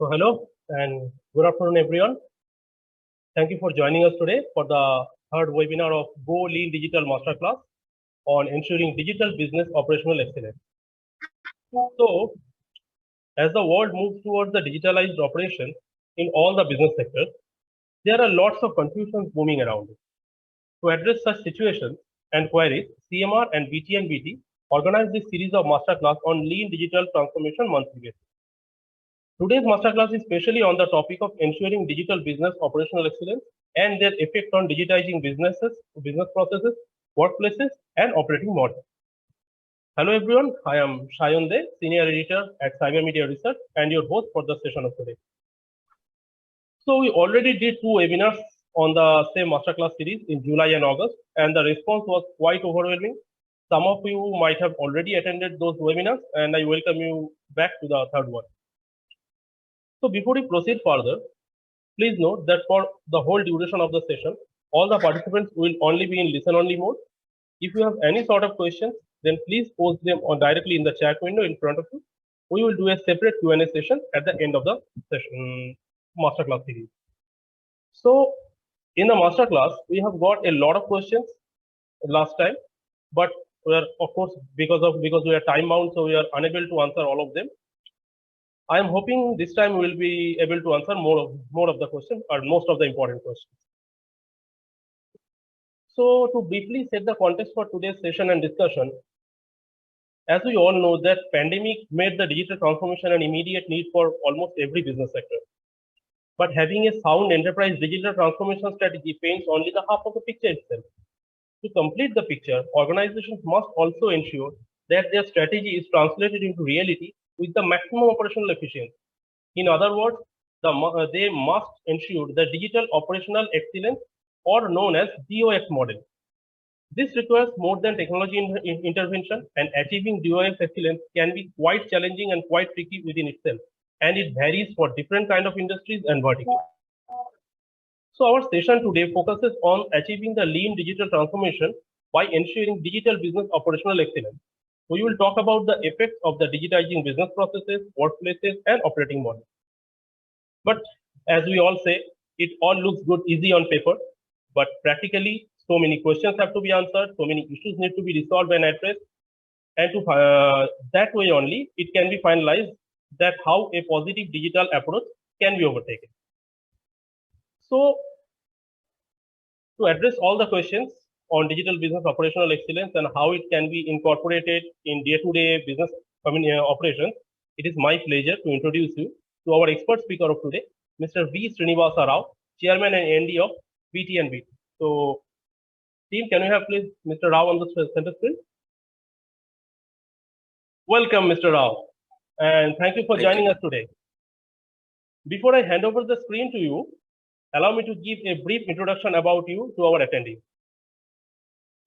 So hello and good afternoon everyone. Thank you for joining us today for the third webinar of Go Lean Digital Masterclass on ensuring digital business operational excellence. So as the world moves towards the digitalized operation in all the business sectors, there are lots of confusions booming around it. To address such situations and queries, CMR and BT organized this series of masterclass on lean digital transformation monthly basis. Today's masterclass is specially on the topic of ensuring digital business operational excellence and their effect on digitizing businesses, business processes, workplaces, and operating models. Hello everyone, I am Shayan De, Senior Editor at Cyber Media Research and your host for the session of today. So we already did 2 webinars on the same masterclass series in July and August, and the response was quite overwhelming. Some of you might have already attended those webinars, and I welcome you back to the third one. So before we proceed further, please note that for the whole duration of the session, all the participants will only be in listen-only mode. If you have any sort of questions, then please post them directly in the chat window in front of you. We will do a separate Q&A session at the end of the session masterclass series. So in the masterclass, we have got a lot of questions last time, but we are, of course, because we are time bound, so we are unable to answer all of them. I am hoping this time we will be able to answer more of the questions or most of the important questions. So to briefly set the context for today's session and discussion, as we all know that pandemic made the digital transformation an immediate need for almost every business sector. But having a sound enterprise digital transformation strategy paints only the half of the picture itself. To complete the picture, organizations must also ensure that their strategy is translated into reality with the maximum operational efficiency. In other words, they must ensure the digital operational excellence, or known as DOX model. This requires more than technology intervention, and achieving DOX excellence can be quite challenging and quite tricky within itself, and it varies for different kind of industries and verticals. So our session today focuses on achieving the lean digital transformation by ensuring digital business operational excellence. We will talk about the effects of the digitizing business processes, workplaces, and operating models. But as we all say, it all looks good, easy on paper, but practically, so many questions have to be answered, so many issues need to be resolved and addressed, and to that way only, it can be finalized that how a positive digital approach can be overtaken. So, to address all the questions on digital business operational excellence and how it can be incorporated in day-to-day business operations, it is my pleasure to introduce you to our expert speaker of today, Mr. V. Srinivasa Rao, Chairman and MD of BTBT. So, team, can you have please Mr. Rao on the center screen? Welcome, Mr. Rao, and thank you for joining us today. Before I hand over the screen to you, allow me to give a brief introduction about you to our attendees.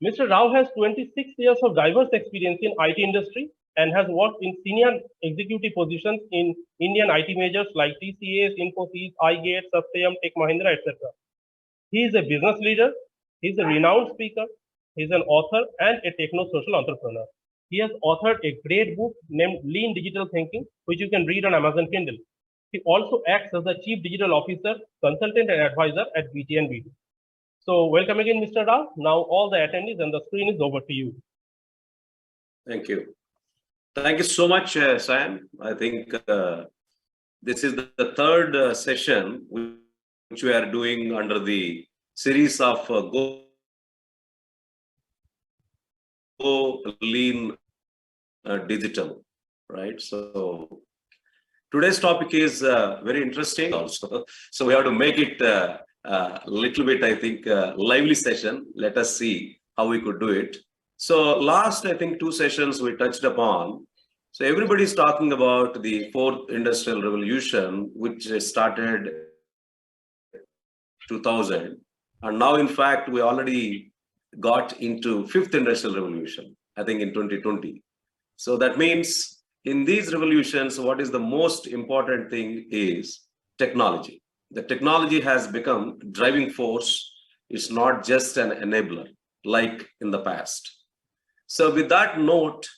Mr. Rao has 26 years of diverse experience in IT industry and has worked in senior executive positions in Indian IT majors like TCS, Infosys, iGate, Satyam, Tech Mahindra, etc. He is a business leader, he is a renowned speaker, he is an author and a techno-social entrepreneur. He has authored a great book named Lean Digital Thinking, which you can read on Amazon Kindle. He also acts as the Chief Digital Officer, Consultant and Advisor at BTBT. So welcome again, Mr. Rao. Now all the attendees and the screen is over to you. Thank you. Thank you so much, Sam. I think this is the third session which we are doing under the series of Go Lean Digital, right? So today's topic is very interesting also. So we have to make it a little bit, I think, lively session. Let us see how we could do it. So last, I think, 2 sessions we touched upon. So everybody is talking about the 4th industrial revolution, which started 2000. And now, in fact, we already got into 5th industrial revolution, I think in 2020. So that means in these revolutions, what is the most important thing is technology. The technology has become driving force. It's not just an enabler like in the past. So with that note,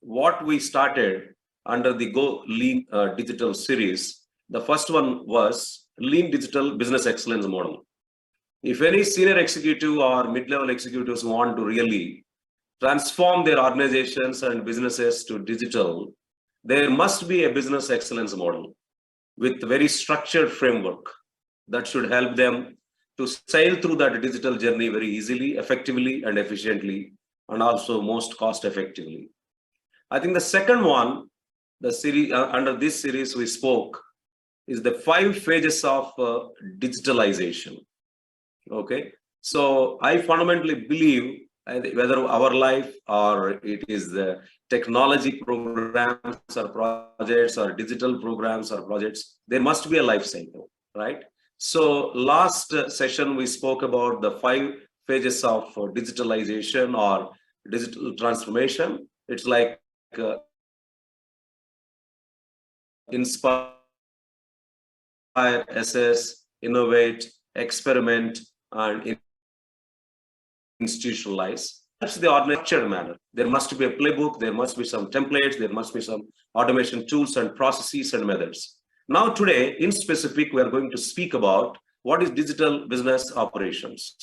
what we started under the Go Lean Digital series. The first one was Lean Digital Business Excellence Model. If any senior executive or mid-level executives want to really transform their organizations and businesses to digital, there must be a business excellence model with a very structured framework that should help them to sail through that digital journey very easily, effectively, and efficiently, and also most cost effectively. I think the second one, the series under this series we spoke, is the 5 phases of digitalization. Okay, so I fundamentally believe whether our life or it is the technology programs or projects or digital programs or projects, there must be a life cycle, right? So last session we spoke about the 5 phases of digitalization or digital transformation. It's like inspire, assess, innovate, experiment, and institutionalize. That's the structured manner. There must be a playbook, there must be some templates, there must be some automation tools and processes and methods. Now today, in specific, we are going to speak about what is digital business operations.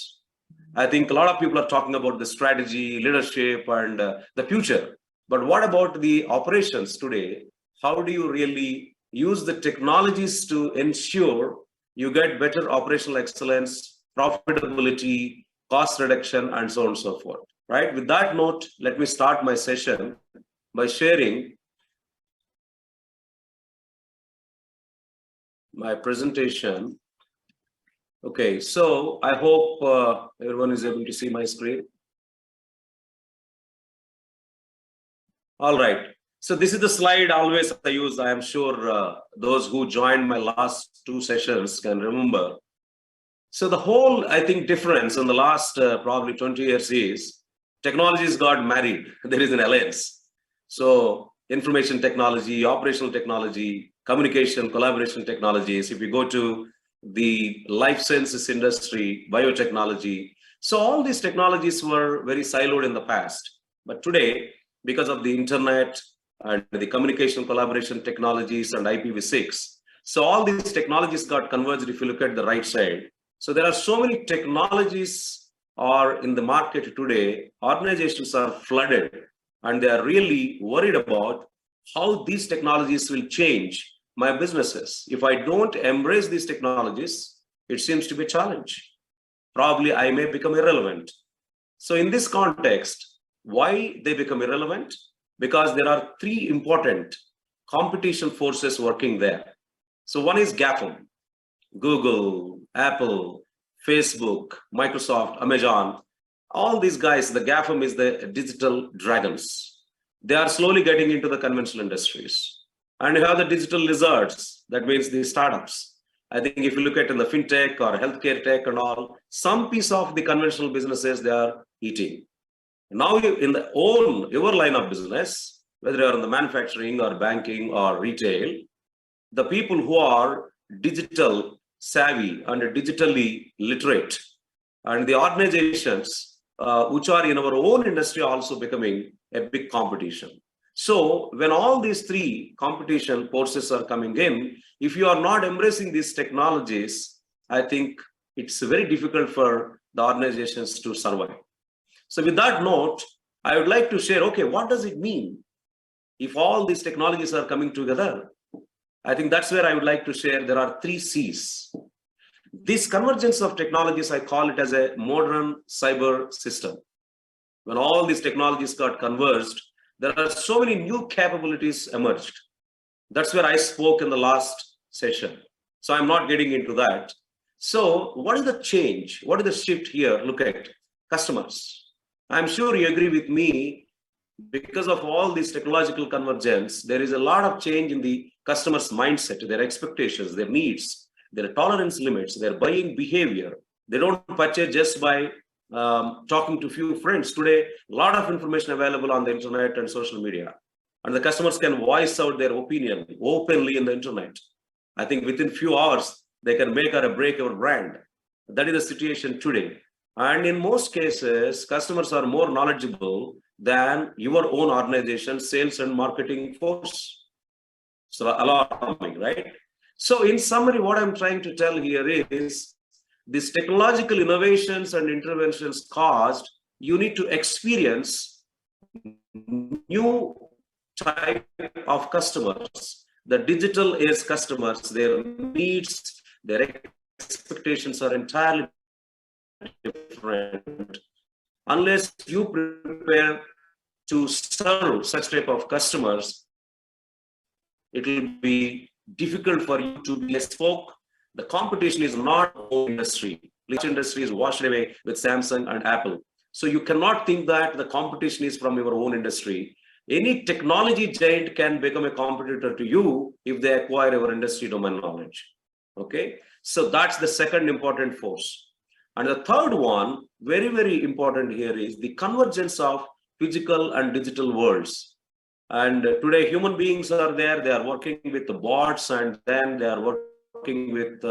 I think a lot of people are talking about the strategy, leadership, and the future. But what about the operations today? How do you really use the technologies to ensure you get better operational excellence, profitability, cost reduction, and so on and so forth, right? With that note, let me start my session by sharing my presentation. Okay, so I hope everyone is able to see my screen. All right, so this is the slide always I use. I am sure those who joined my last 2 sessions can remember. So the whole, I think, difference in the last probably 20 years is technologies got married. There is an alliance. So information technology, operational technology, communication, collaboration technologies. If you go to the life sciences industry, biotechnology. So all these technologies were very siloed in the past. But today, because of the internet and the communication collaboration technologies and IPv6, so all these technologies got converged if you look at the right side. So there are so many technologies are in the market today, organizations are flooded and they are really worried about how these technologies will change my businesses. If I don't embrace these technologies, it seems to be a challenge. Probably I may become irrelevant. So in this context, why they become irrelevant? Because there are 3 important competition forces working there. So one is GAFAM, Google, Apple, Facebook, Microsoft, Amazon, all these guys, the GAFAM is the digital dragons. They are slowly getting into the conventional industries. And you have the digital lizards, that means the startups. I think if you look at in the fintech or healthcare tech and all, some piece of the conventional businesses they are eating. Now in your line of business, whether you are in the manufacturing or banking or retail, the people who are digital savvy and digitally literate, and the organizations which are in our own industry also becoming a big competition. So when all these 3 competition forces are coming in, if you are not embracing these technologies, I think it's very difficult for the organizations to survive. So with that note, I would like to share, okay, what does it mean if all these technologies are coming together? I think that's where I would like to share. There are 3 C's. This convergence of technologies, I call it as a modern cyber system. When all these technologies got converged, there are so many new capabilities emerged. That's where I spoke in the last session. So I'm not getting into that. So what is the change? What is the shift here? Look at customers. I'm sure you agree with me, because of all this technological convergence, there is a lot of change in the customer's mindset, their expectations, their needs, their tolerance limits, their buying behavior. They don't purchase just by talking to few friends. Today, a lot of information available on the internet and social media, and the customers can voice out their opinion openly in the internet. I think within few hours, they can make or break our brand. That is the situation today. And in most cases, customers are more knowledgeable than your own organization, sales and marketing force. So alarming, right? So in summary, what I'm trying to tell here is these technological innovations and interventions caused you need to experience new type of customers. The digital age customers, their needs, their expectations are entirely different. Unless you prepare to serve such type of customers, it will be difficult for you to be a spoke. The competition is not industry. Each industry is washed away with Samsung and Apple. So you cannot think that the competition is from your own industry. Any technology giant can become a competitor to you if they acquire your industry domain knowledge. Okay, so that's the second important force. And the third one, very, very important here, is the convergence of physical and digital worlds. And today, human beings are there, they are working with the bots, and then they are working with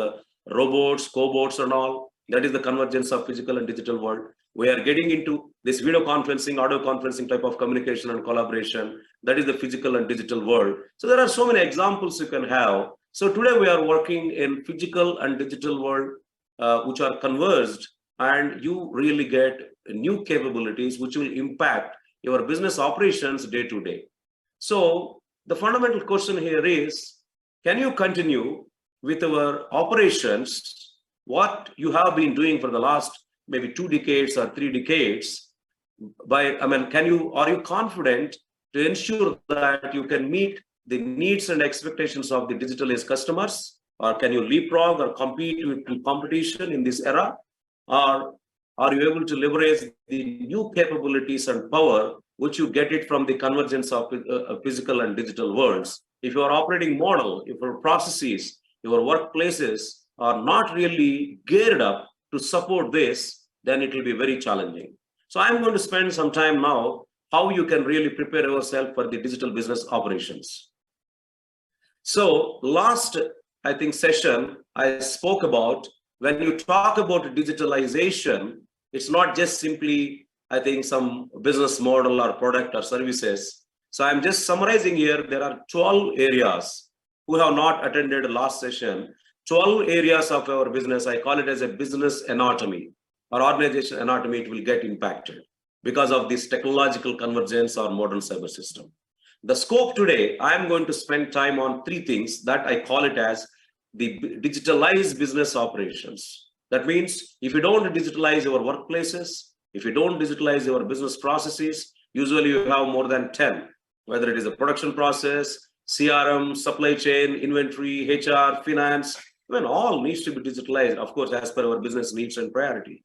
robots, cobots and all. That is the convergence of physical and digital world. We are getting into this video conferencing, audio conferencing type of communication and collaboration. That is the physical and digital world. So there are so many examples you can have. So today we are working in physical and digital world, which are converged, and you really get new capabilities which will impact your business operations day to day. So the fundamental question here is, can you continue with our operations, what you have been doing for the last maybe 2 decades or 3 decades? Are you confident to ensure that you can meet the needs and expectations of the digital age customers? Or can you leapfrog or compete with competition in this era? Or are you able to leverage the new capabilities and power which you get it from the convergence of physical and digital worlds? If your operating model, if your processes, your workplaces are not really geared up to support this, then it will be very challenging. So I'm going to spend some time now how you can really prepare yourself for the digital business operations. So last, I think, session, I spoke about when you talk about digitalization, it's not just simply, I think, some business model or product or services. So I'm just summarizing here. There are 12 areas who have not attended last session. 12 areas of our business, I call it as a business anatomy or organization anatomy. It will get impacted because of this technological convergence or modern cyber system. The scope today, I'm going to spend time on 3 things that I call it as the digitalized business operations. That means if you don't digitalize your workplaces, if you don't digitalize your business processes, usually you have more than 10, whether it is a production process, CRM, supply chain, inventory, HR, finance, all needs to be digitalized, of course, as per our business needs and priority.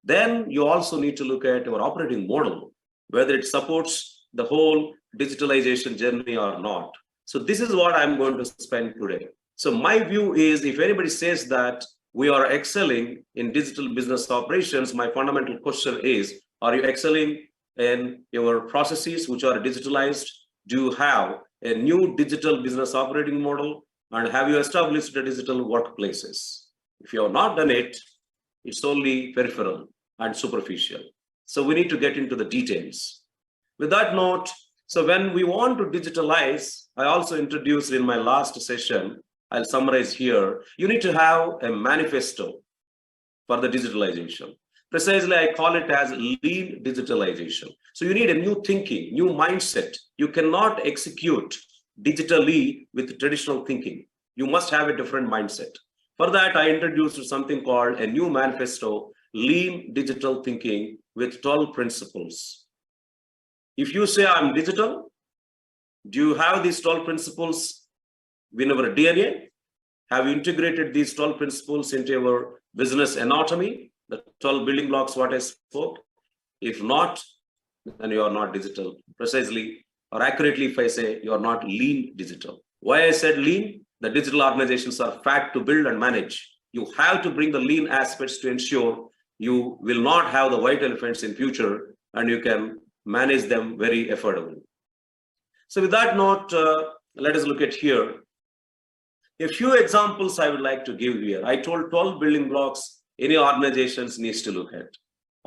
Then you also need to look at your operating model, whether it supports the whole digitalization journey or not. So this is what I'm going to spend today. So my view is, if anybody says that we are excelling in digital business operations, my fundamental question is, are you excelling in your processes which are digitalized? Do you have a new digital business operating model? And have you established the digital workplaces? If you have not done it, it's only peripheral and superficial. So we need to get into the details. With that note, so when we want to digitalize, I also introduced in my last session, I'll summarize here, you need to have a manifesto for the digitalization. Precisely, I call it as lean digitalization. So you need a new thinking, new mindset. You cannot execute digitally with traditional thinking. You must have a different mindset. For that, I introduced something called a new manifesto, lean digital thinking with 12 principles. If you say I'm digital, do you have these 12 principles in our DNA? Have you integrated these 12 principles into your business anatomy, the 12 building blocks what I spoke? If not, then you are not digital. Precisely, or accurately, if I say you are not lean digital. Why I said lean? The digital organizations are fat to build and manage. You have to bring the lean aspects to ensure you will not have the white elephants in future and you can manage them very affordably. So with that note, let us look at here. A few examples I would like to give here. I told 12 building blocks any organizations needs to look at.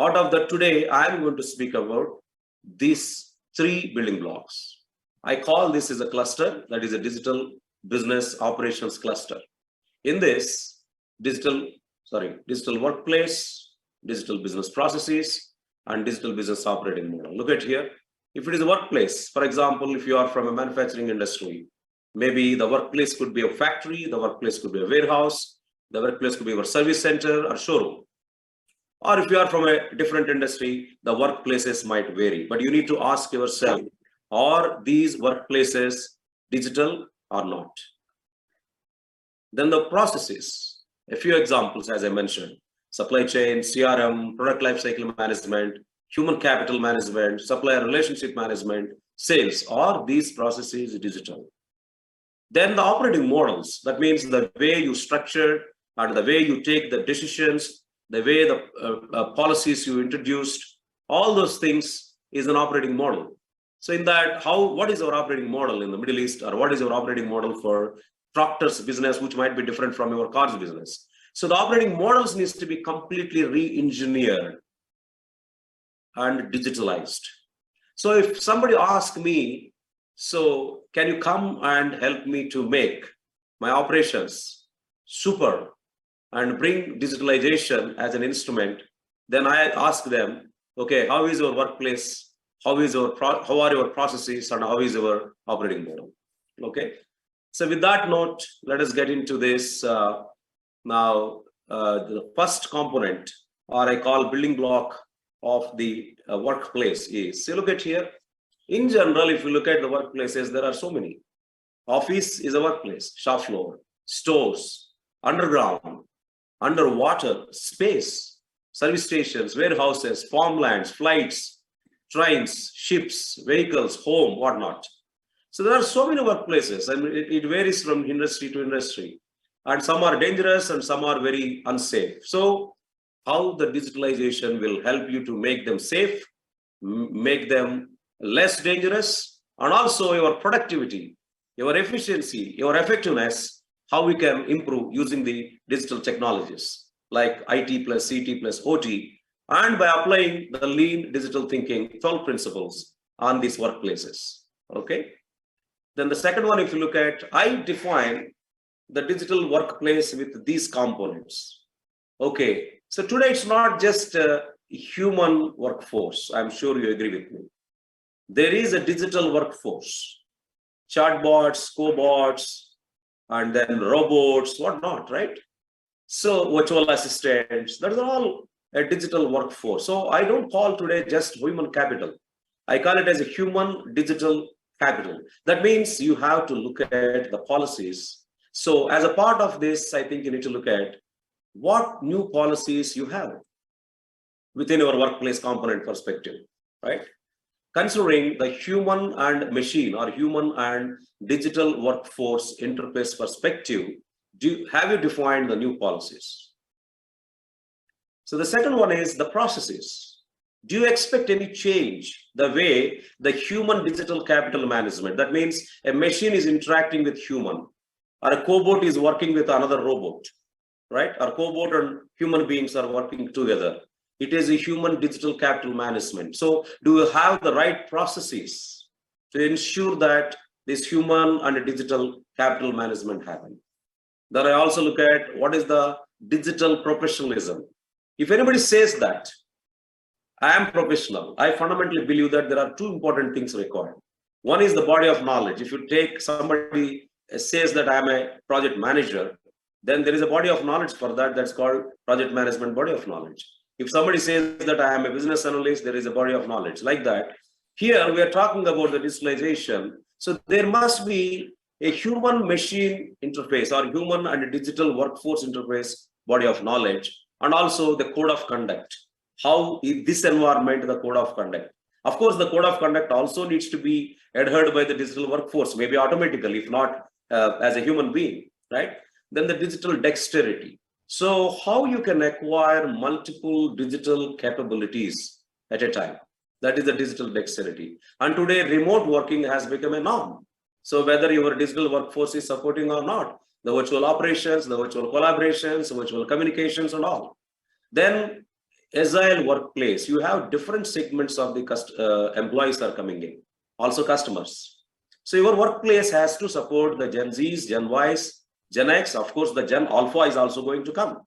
Out of that, today, I'm going to speak about these 3 building blocks. I call this as a cluster, that is a digital business operations cluster. In this digital workplace, digital business processes, and digital business operating model. Look at here. If it is a workplace, for example, if you are from a manufacturing industry, maybe the workplace could be a factory, the workplace could be a warehouse, the workplace could be your service center or showroom. Or if you are from a different industry, the workplaces might vary. But you need to ask yourself, are these workplaces digital or not? Then the processes, a few examples as I mentioned, supply chain, CRM, product lifecycle management, human capital management, supplier relationship management, sales, are these processes digital? Then the operating models, that means the way you structure and the way you take the decisions, the way the policies you introduced, all those things is an operating model. So in that, what is our operating model in the Middle East, or what is our operating model for Proctor's business, which might be different from your car's business? So the operating models needs to be completely re-engineered and digitalized. So if somebody asks me, so can you come and help me to make my operations super and bring digitalization as an instrument, then I ask them, okay, how is your workplace? How are your processes, and how is your operating model? Okay. So with that note, let us get into this now. The first component, or I call building block of the workplace, is, so look at here. In general, if you look at the workplaces, there are so many. Office is a workplace, shop floor, stores, underground, underwater, space, service stations, warehouses, farmlands, flights, trains, ships, vehicles, home, whatnot. So there are so many workplaces, and it varies from industry to industry. And some are dangerous and some are very unsafe. So how the digitalization will help you to make them safe, make them less dangerous, and also your productivity, your efficiency, your effectiveness, how we can improve using the digital technologies like IT plus CT plus OT, and by applying the lean digital thinking 12 principles on these workplaces. Okay. Then the second one, if you look at, I define the digital workplace with these components. Okay. So today it's not just a human workforce. I'm sure you agree with me. There is a digital workforce, chatbots, cobots, and then robots, whatnot, right? So virtual assistants, that is all a digital workforce. So I don't call today just human capital. I call it as a human digital capital. That means you have to look at the policies. So as a part of this, I think you need to look at what new policies you have within your workplace component perspective, right? Considering the human and machine, or human and digital workforce interface perspective, have you defined the new policies? So the second one is the processes. Do you expect any change the way the human digital capital management? That means a machine is interacting with human, or a cobot is working with another robot, right? Or cobot and human beings are working together. It is a human digital capital management. So do you have the right processes to ensure that this human and digital capital management happen? Then I also look at what is the digital professionalism. If anybody says that I am professional, I fundamentally believe that there are two important things required. One is the body of knowledge. If you take somebody says that I am a project manager, then there is a body of knowledge for that. That's called project management body of knowledge. If somebody says that I am a business analyst, there is a body of knowledge like that. Here we are talking about the digitalization. So there must be a human machine interface, or human and digital workforce interface body of knowledge, and also the code of conduct. How is this environment the code of conduct? Of course, the code of conduct also needs to be adhered by the digital workforce, maybe automatically, if not as a human being, right? Then the digital dexterity. So how you can acquire multiple digital capabilities at a time. That is the digital dexterity. And today, remote working has become a norm. So whether your digital workforce is supporting or not, the virtual operations, the virtual collaborations, the virtual communications and all. Then agile workplace, you have different segments of the employees are coming in, also customers. So your workplace has to support the Gen Zs, Gen Ys, Gen X, of course, the Gen Alpha is also going to come.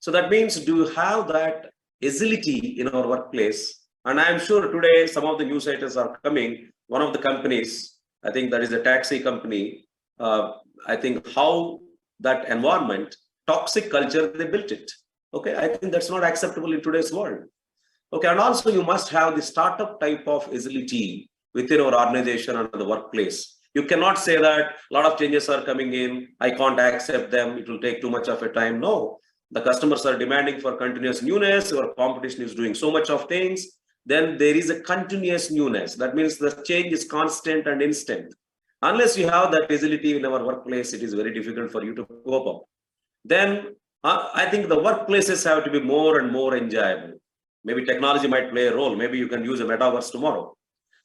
So that means, do you have that agility in our workplace? And I'm sure today some of the news items are coming. One of the companies, I think that is a taxi company, I think how that environment, toxic culture, they built it. Okay, I think that's not acceptable in today's world. Okay, and also you must have the startup type of agility within our organization and the workplace. You cannot say that a lot of changes are coming in, I can't accept them, it will take too much of a time. No, the customers are demanding for continuous newness, your competition is doing so much of things, then there is a continuous newness. That means the change is constant and instant. Unless you have that agility in our workplace, it is very difficult for you to cope up. Then I think the workplaces have to be more and more enjoyable. Maybe technology might play a role. Maybe you can use a metaverse tomorrow.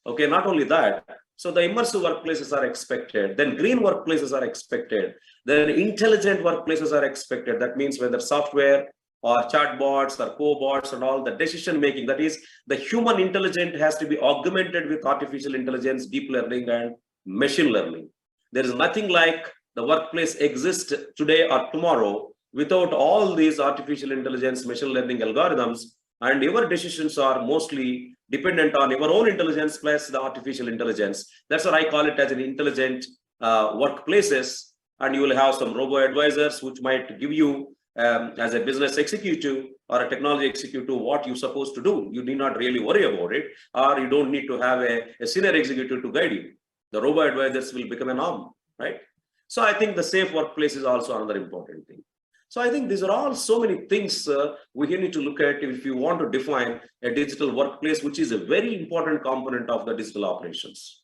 Okay, not only that. So the immersive workplaces are expected. Then green workplaces are expected. Then intelligent workplaces are expected. That means whether software or chatbots or cobots and all the decision making, that is the human intelligence has to be augmented with artificial intelligence, deep learning and machine learning. There is nothing like the workplace exists today or tomorrow without all these artificial intelligence, machine learning algorithms, and your decisions are mostly dependent on your own intelligence plus the artificial intelligence. That's what I call it as an intelligent workplaces. And you will have some robo advisors which might give you as a business executive or a technology executive what you're supposed to do. You need not really worry about it, or you don't need to have a senior executive to guide you. The robo advisors will become a norm, right? So I think the safe workplace is also another important thing. So I think these are all so many things we need to look at if you want to define a digital workplace, which is a very important component of the digital operations.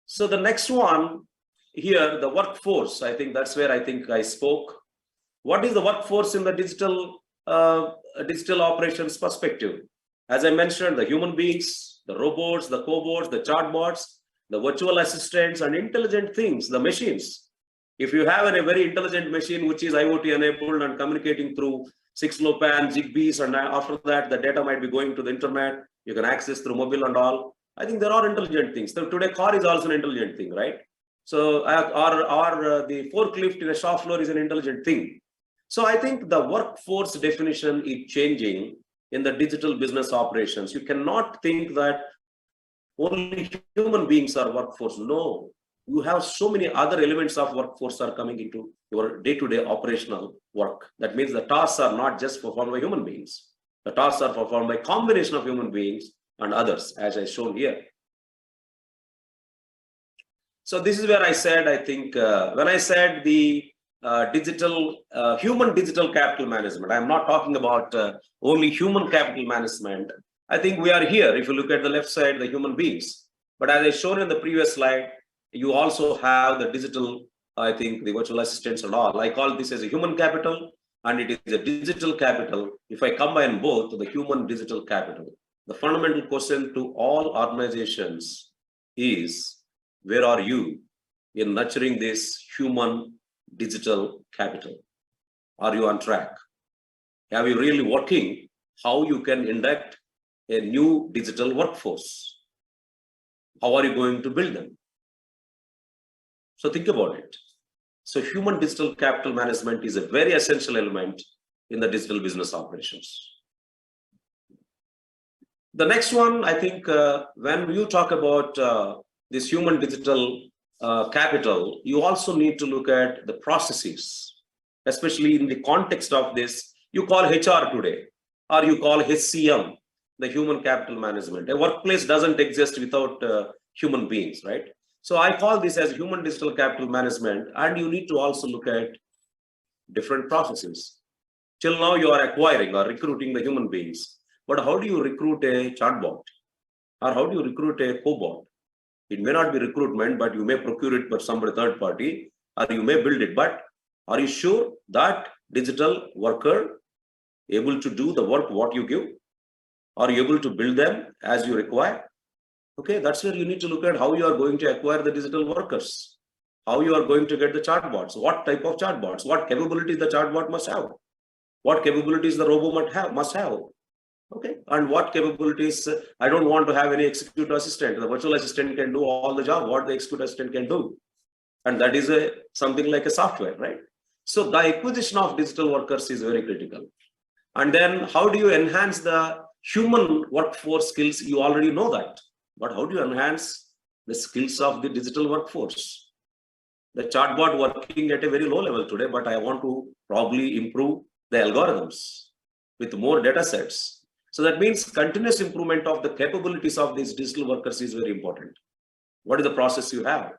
So the next one here, the workforce, I think that's where I think I spoke. What is the workforce in the digital operations perspective? As I mentioned, the human beings, the robots, the cobots, the chatbots, the virtual assistants and intelligent things, the machines. If you have a very intelligent machine which is IoT enabled and communicating through 6LoWPAN, Zigbees, and after that the data might be going to the internet, you can access through mobile and all. I think there are intelligent things. So today car is also an intelligent thing, right? So the forklift in a shop floor is an intelligent thing. So I think the workforce definition is changing in the digital business operations. You cannot think that only human beings are workforce. No, you have so many other elements of workforce are coming into your day-to-day operational work. That means the tasks are not just performed by human beings. The tasks are performed by a combination of human beings and others, as I shown here. So this is where I said, I think, when I said the human digital capital management, I'm not talking about only human capital management. I think we are here. If you look at the left side, the human beings. But as I shown in the previous slide, you also have the digital, I think, the virtual assistants and all. I call this as a human capital, and it is a digital capital. If I combine both, the human digital capital, the fundamental question to all organizations is, where are you in nurturing this human digital capital? Are you on track? Are you really working how you can induct a new digital workforce? How are you going to build them? So think about it. So human digital capital management is a very essential element in the digital business operations. The next one, I think, when you talk about this human digital capital, you also need to look at the processes, especially in the context of this. You call HR today, or you call HCM, the human capital management. A workplace doesn't exist without human beings, right? So I call this as human digital capital management, and you need to also look at different processes. Till now, you are acquiring or recruiting the human beings, but how do you recruit a chatbot? Or how do you recruit a cobot? It may not be recruitment, but you may procure it for somebody third party, or you may build it. But are you sure that digital worker able to do the work what you give? Are you able to build them as you require? Okay, that's where you need to look at how you are going to acquire the digital workers, how you are going to get the chatbots, what type of chatbots, what capabilities the chatbot must have, what capabilities the robot must have. Okay, and what capabilities? I don't want to have any executive assistant. The virtual assistant can do all the job what the executive assistant can do, and that is something like a software, right? So the acquisition of digital workers is very critical. And then how do you enhance the human workforce skills? You already know that, but how do you enhance the skills of the digital workforce? The chatbot working at a very low level today, but I want to probably improve the algorithms with more data sets. So that means continuous improvement of the capabilities of these digital workers is very important. What is the process you have?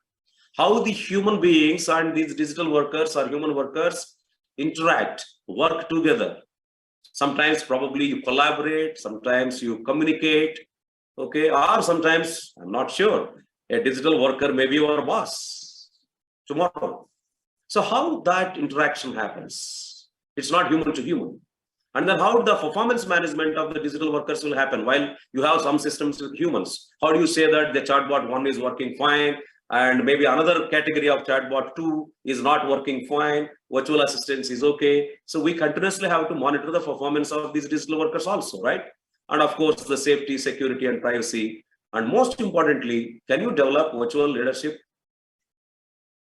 How the human beings and these digital workers or human workers interact, work together. Sometimes probably you collaborate, sometimes you communicate, okay, or sometimes, I'm not sure, a digital worker may be your boss tomorrow. So how that interaction happens? It's not human to human. And then how the performance management of the digital workers will happen while you have some systems with humans? How do you say that the chatbot 1 is working fine and maybe another category of chatbot 2 is not working fine, virtual assistance is okay? So we continuously have to monitor the performance of these digital workers also, right? And of course, the safety, security, and privacy. And most importantly, can you develop virtual leadership?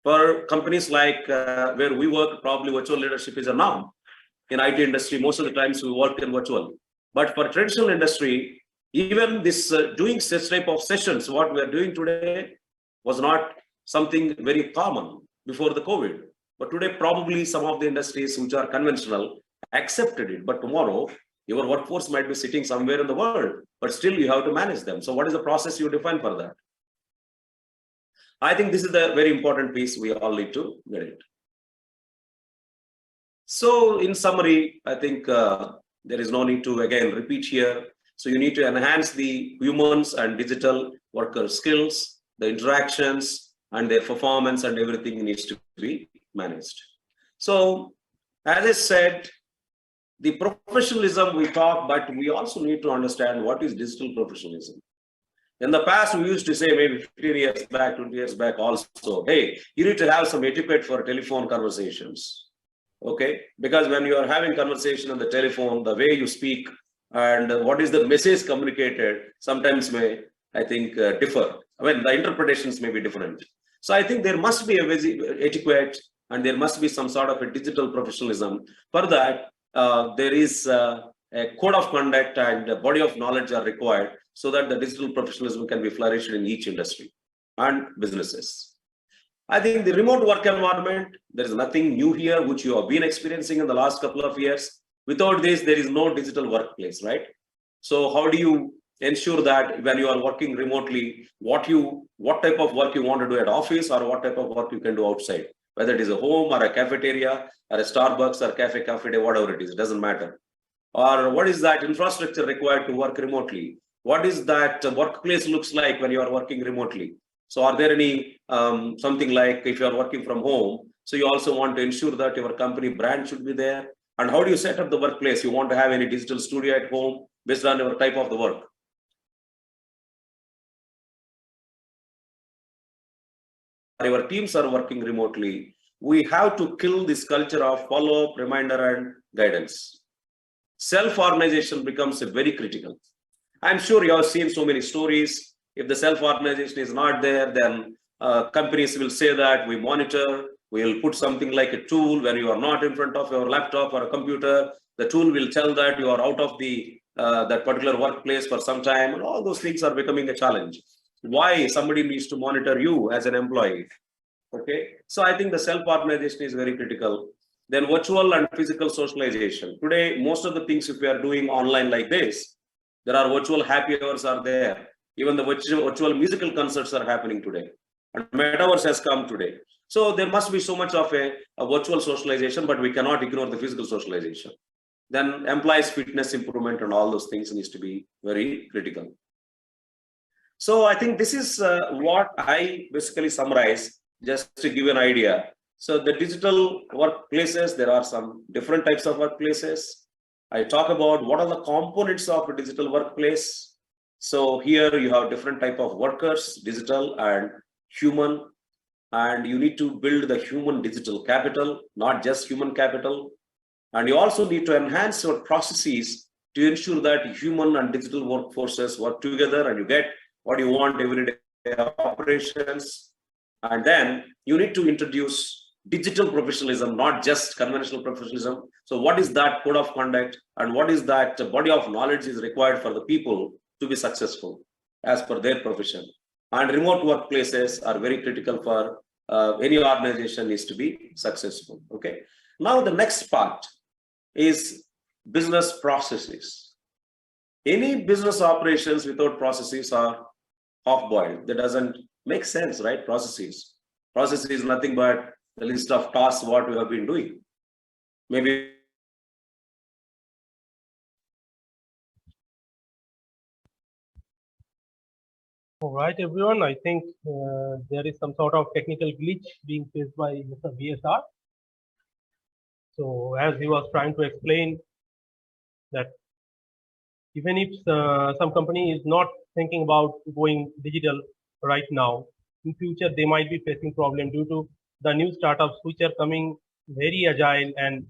For companies like where we work, probably virtual leadership is a norm. In IT industry, most of the times we work in virtual. But for traditional industry, even this doing such type of sessions, what we are doing today was not something very common before the COVID. But today, probably some of the industries which are conventional accepted it. But tomorrow, your workforce might be sitting somewhere in the world, but still you have to manage them. So what is the process you define for that? I think this is the very important piece we all need to get it. So in summary, I think there is no need to again repeat here. So you need to enhance the humans and digital worker skills, the interactions and their performance, and everything needs to be managed. So as I said, the professionalism we talk, but we also need to understand what is digital professionalism. In the past, we used to say maybe 15 years back, 20 years back also, hey, you need to have some etiquette for telephone conversations. Okay, because when you are having conversation on the telephone, the way you speak and what is the message communicated sometimes may, I think, differ. I mean, the interpretations may be different. So I think there must be a etiquette and there must be some sort of a digital professionalism. For that, there is a code of conduct and a body of knowledge are required so that the digital professionalism can be flourished in each industry and businesses. I think the remote work environment, there is nothing new here, which you have been experiencing in the last couple of years. Without this, there is no digital workplace, right? So how do you ensure that when you are working remotely, what type of work you want to do at office or what type of work you can do outside, whether it is a home or a cafeteria or a Starbucks or cafe day, whatever it is, it doesn't matter. Or what is that infrastructure required to work remotely? What is that workplace looks like when you are working remotely? So are there any something like if you are working from home, so you also want to ensure that your company brand should be there? And how do you set up the workplace? You want to have any digital studio at home based on your type of the work? Your teams are working remotely. We have to kill this culture of follow-up, reminder, and guidance. Self-organization becomes very critical. I'm sure you have seen so many stories. If the self-organization is not there, then companies will say that we monitor, we'll put something like a tool when you are not in front of your laptop or a computer. The tool will tell that you are out of the that particular workplace for some time, and all those things are becoming a challenge. Why somebody needs to monitor you as an employee? Okay, so I think the self-organization is very critical. Then virtual and physical socialization. Today, most of the things if we are doing online like this, there are virtual happy hours are there. Even the virtual musical concerts are happening today. And metaverse has come today. So there must be so much of a virtual socialization, but we cannot ignore the physical socialization. Then employees' fitness improvement and all those things needs to be very critical. So I think this is what I basically summarize just to give an idea. So the digital workplaces, there are some different types of workplaces. I talk about what are the components of a digital workplace. So here you have different type of workers, digital and human, and you need to build the human digital capital, not just human capital. And you also need to enhance your processes to ensure that human and digital workforces work together and you get what you want every day operations. And then you need to introduce digital professionalism, not just conventional professionalism. So what is that code of conduct and what is that body of knowledge is required for the people to be successful as per their profession? And remote workplaces are very critical for any organization needs to be successful. Okay. Now the next part is business processes. Any business operations without processes are half-boiled. That doesn't make sense, right? Processes is nothing but the list of tasks what we have been doing. Maybe All right, everyone. I think there is some sort of technical glitch being faced by Mr. VSR. So as he was trying to explain that even if some company is not thinking about going digital right now, in future they might be facing problem due to the new startups which are coming very agile and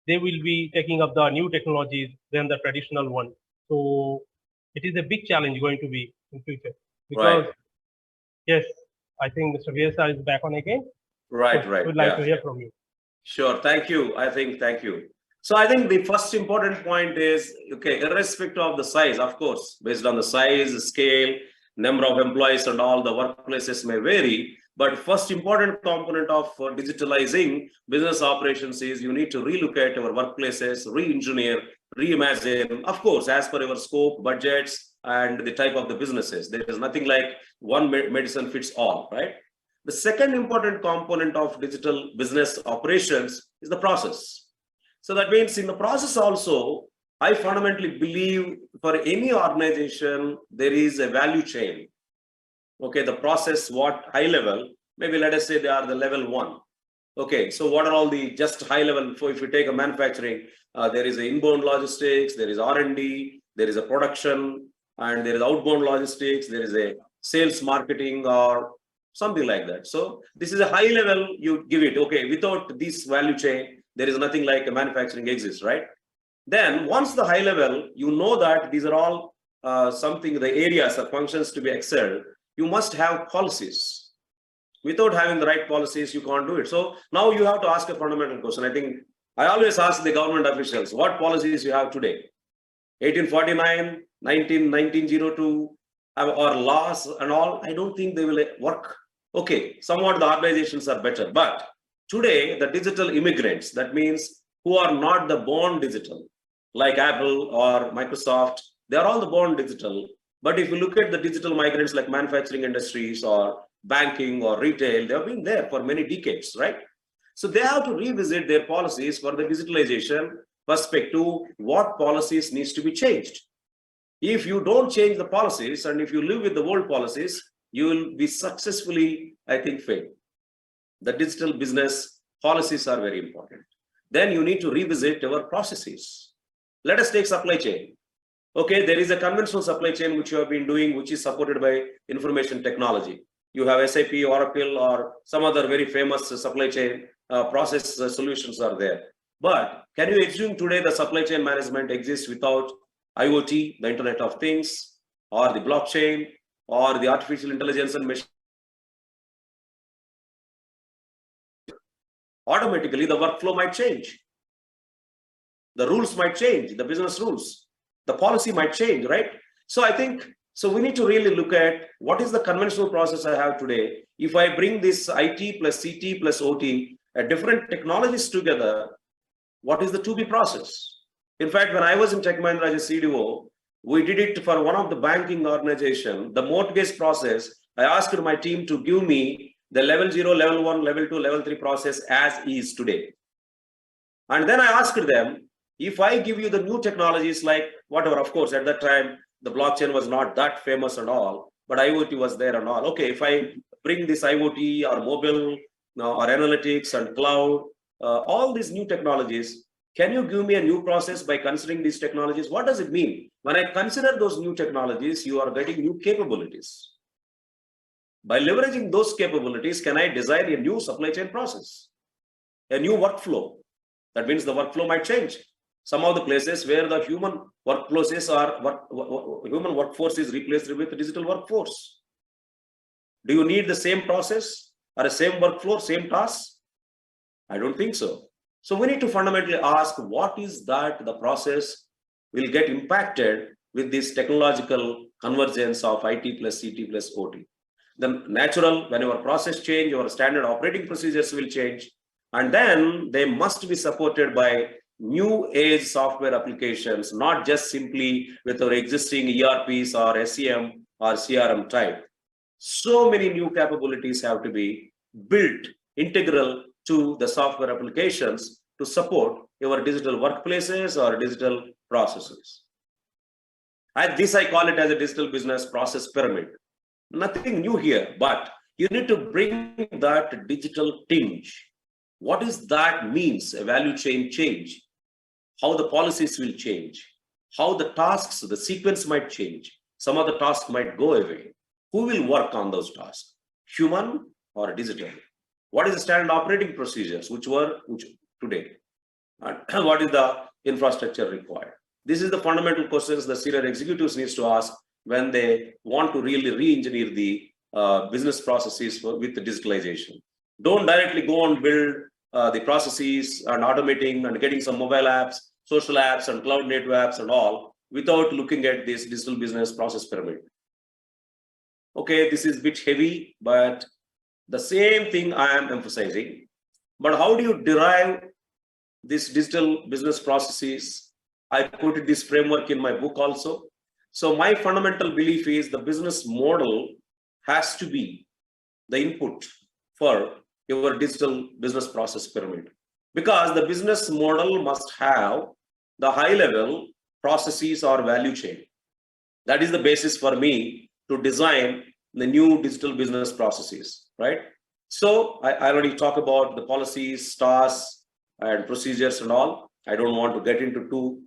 they will be taking up the new technologies than the traditional one. So it is a big challenge going to be in future because right. yes, I think Mr. VSR is back on again. Right, So right. we'd like Yeah. to hear from you. Sure. Thank you. Thank you. So I think the first important point is, okay, irrespective of the size, of course, based on the size, scale, number of employees and all, the workplaces may vary. But first important component of digitalizing business operations is you need to relook at our workplaces, re-engineer, reimagine, of course, as per your scope, budgets, and the type of the businesses. There is nothing like one medicine fits all, right? The second important component of digital business operations is the process. So that means in the process also, I fundamentally believe for any organization, there is a value chain. Okay, the process, what high level, maybe let us say they are the level 1. Okay, so what are all the just high level? So if you take a manufacturing, there is a inbound logistics, there is R&D, there is a production, and there is outbound logistics, there is a sales marketing or something like that. So this is a high level, you give it, okay, without this value chain, there is nothing like a manufacturing exists, right? Then once the high level, you know that these are all something, the areas or functions to be excelled, you must have policies. Without having the right policies, you can't do it. So now you have to ask a fundamental question. I think I always ask the government officials, what policies you have today? 1849, 1902, or laws and all, I don't think they will work. Okay, somewhat the organizations are better, but today the digital immigrants, that means who are not the born digital, like Apple or Microsoft, they are all the born digital. But if you look at the digital migrants like manufacturing industries or banking or retail, they have been there for many decades, right? So they have to revisit their policies for the digitalization perspective, what policies needs to be changed. If you don't change the policies and if you live with the old policies, you will be successfully, I think, fail. The digital business policies are very important. Then you need to revisit our processes. Let us take supply chain. Okay, there is a conventional supply chain which you have been doing, which is supported by information technology. You have SAP, Oracle, or some other very famous supply chain process solutions are there. But can you assume today the supply chain management exists without IoT, the Internet of Things, or the blockchain, or the artificial intelligence and machine? Automatically, the workflow might change. The rules might change, the business rules. The policy might change, right? So I think, so we need to really look at what is the conventional process I have today. If I bring this IT plus CT plus OT, different technologies together, what is the to be process? In fact, when I was in Tech Mahindra as a CDO, we did it for one of the banking organization, the mortgage process. I asked my team to give me the level 0, level 1, level 2, level 3 process as is today. And then I asked them, if I give you the new technologies like whatever, of course, at that time, the blockchain was not that famous and all, but IoT was there and all. Okay, if I bring this IoT or mobile or analytics and cloud, all these new technologies, can you give me a new process by considering these technologies? What does it mean? When I consider those new technologies, you are getting new capabilities. By leveraging those capabilities, can I design a new supply chain process, a new workflow? That means the workflow might change. some of the places where the human workplaces are human workforce is replaced with digital workforce. Do you need the same process or the same workflow, same task? I don't think so. So we need to fundamentally ask, what is that the process will get impacted with this technological convergence of IT plus CT plus OT. Then natural, when your process change, your standard operating procedures will change. And then they must be supported by new age software applications, not just simply with our existing ERPs or SEM or CRM type. So many new capabilities have to be built integral to the software applications to support your digital workplaces or digital processes. This I call it as a digital business process pyramid. Nothing new here, but you need to bring that digital tinge. What does that means? A value chain change, how the policies will change, how the tasks, the sequence might change. Some of the tasks might go away. Who will work on those tasks? Human or digital? What is the standard operating procedures, which today? And what is the infrastructure required? This is the fundamental questions the senior executives needs to ask when they want to really re-engineer the business processes with the digitalization. Don't directly go and build the processes and automating and getting some mobile apps, social apps and cloud native apps and all without looking at this digital business process pyramid. Okay, this is a bit heavy, but the same thing I am emphasizing. But how do you derive this digital business processes? I put this framework in my book also. So my fundamental belief is the business model has to be the input for your digital business process pyramid, because the business model must have the high level processes or value chain. That is the basis for me to design the new digital business processes, right? So I already talked about the policies, tasks and procedures and all. I don't want to get into too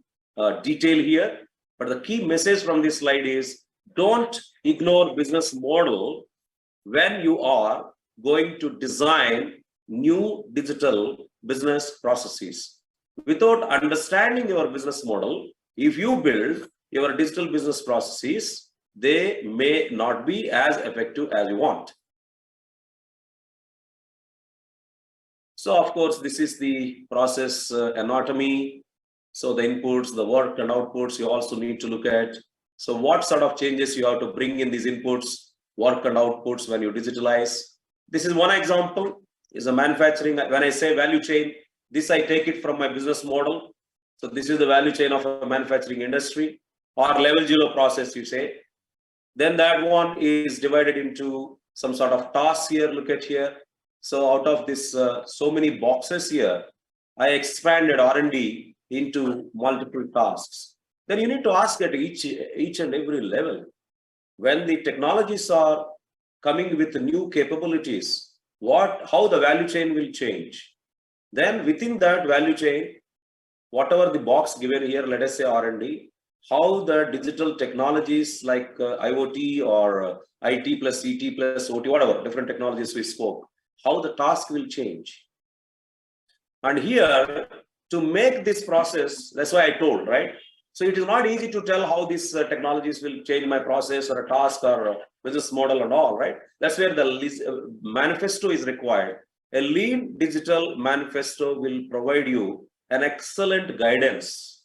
detail here, but the key message from this slide is don't ignore business model when you are going to design new digital business processes. Without understanding your business model, if you build your digital business processes, they may not be as effective as you want. So of course, this is the process anatomy. So the inputs, the work and outputs, you also need to look at. So what sort of changes you have to bring in these inputs, work and outputs when you digitalize. This is one example, is a manufacturing. When I say value chain, this I take it from my business model. So this is the value chain of a manufacturing industry, or level 0 process, you say. Then that one is divided into some sort of tasks here, look at here. So out of this, so many boxes here, I expanded R&D into multiple tasks. Then you need to ask at each and every level, when the technologies are coming with new capabilities, how the value chain will change. Then within that value chain, whatever the box given here, let us say R&D, how the digital technologies like IoT or IT plus CT plus OT, whatever different technologies we spoke, how the task will change. And here, to make this process, that's why I told, right? So it is not easy to tell how these technologies will change my process or a task or a business model and all, right? That's where the manifesto is required. A lean digital manifesto will provide you an excellent guidance,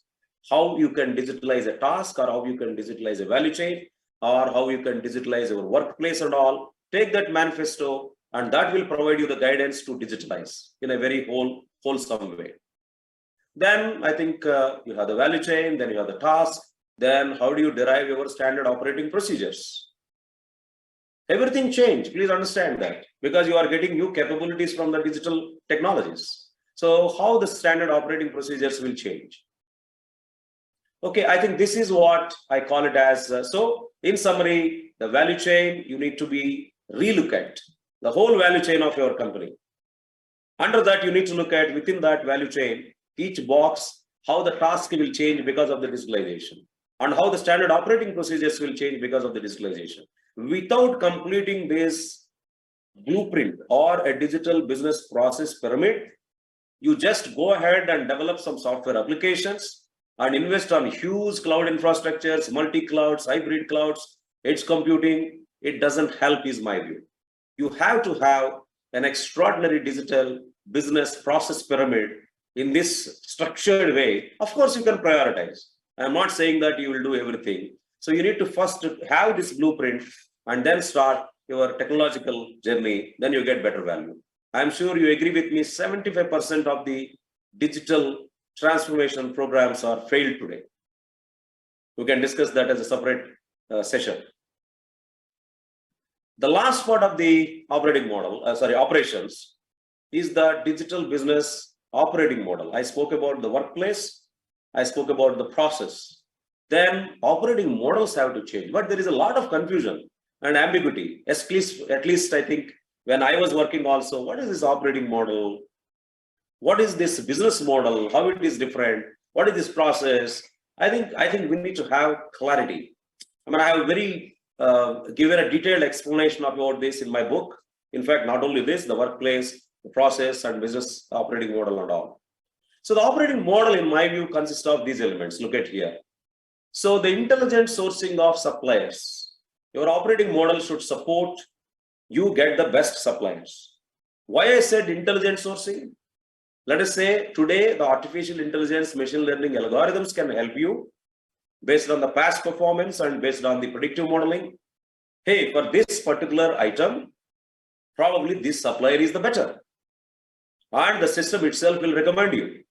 how you can digitalize a task or how you can digitalize a value chain or how you can digitalize your workplace and all. Take that manifesto and that will provide you the guidance to digitalize in a very wholesome way. Then I think you have the value chain, then you have the task, then how do you derive your standard operating procedures? Everything changed, please understand that, because you are getting new capabilities from the digital technologies. So how the standard operating procedures will change? Okay, I think this is what I call it as, so in summary, the value chain, you need to be relook at the whole value chain of your company. Under that, you need to look at within that value chain, each box, how the task will change because of the digitalization and how the standard operating procedures will change because of the digitalization. Without completing this blueprint or a digital business process pyramid, you just go ahead and develop some software applications and invest on huge cloud infrastructures, multi-clouds, hybrid clouds, edge computing, it doesn't help, is my view. You have to have an extraordinary digital business process pyramid in this structured way. Of course, you can prioritize. I'm not saying that you will do everything. So you need to first have this blueprint and then start your technological journey, then you get better value. I'm sure you agree with me, 75% of the digital transformation programs are failed today. We can discuss that as a separate session. The last part of the operating model, operations, is the digital business operating model. I spoke about the workplace, I spoke about the process. Then operating models have to change, but there is a lot of confusion and ambiguity. At least I think when I was working also, what is this operating model? What is this business model? How it is different? What is this process? I think we need to have clarity. I mean, I have given a detailed explanation about this in my book. In fact, not only this, the workplace, the process, and business operating model and all. So the operating model, in my view, consists of these elements. Look at here. So the intelligent sourcing of suppliers. Your operating model should support you get the best suppliers. Why I said intelligent sourcing? Let us say today the artificial intelligence machine learning algorithms can help you based on the past performance and based on the predictive modeling. Hey, for this particular item, probably this supplier is the better. And the system itself will recommend you.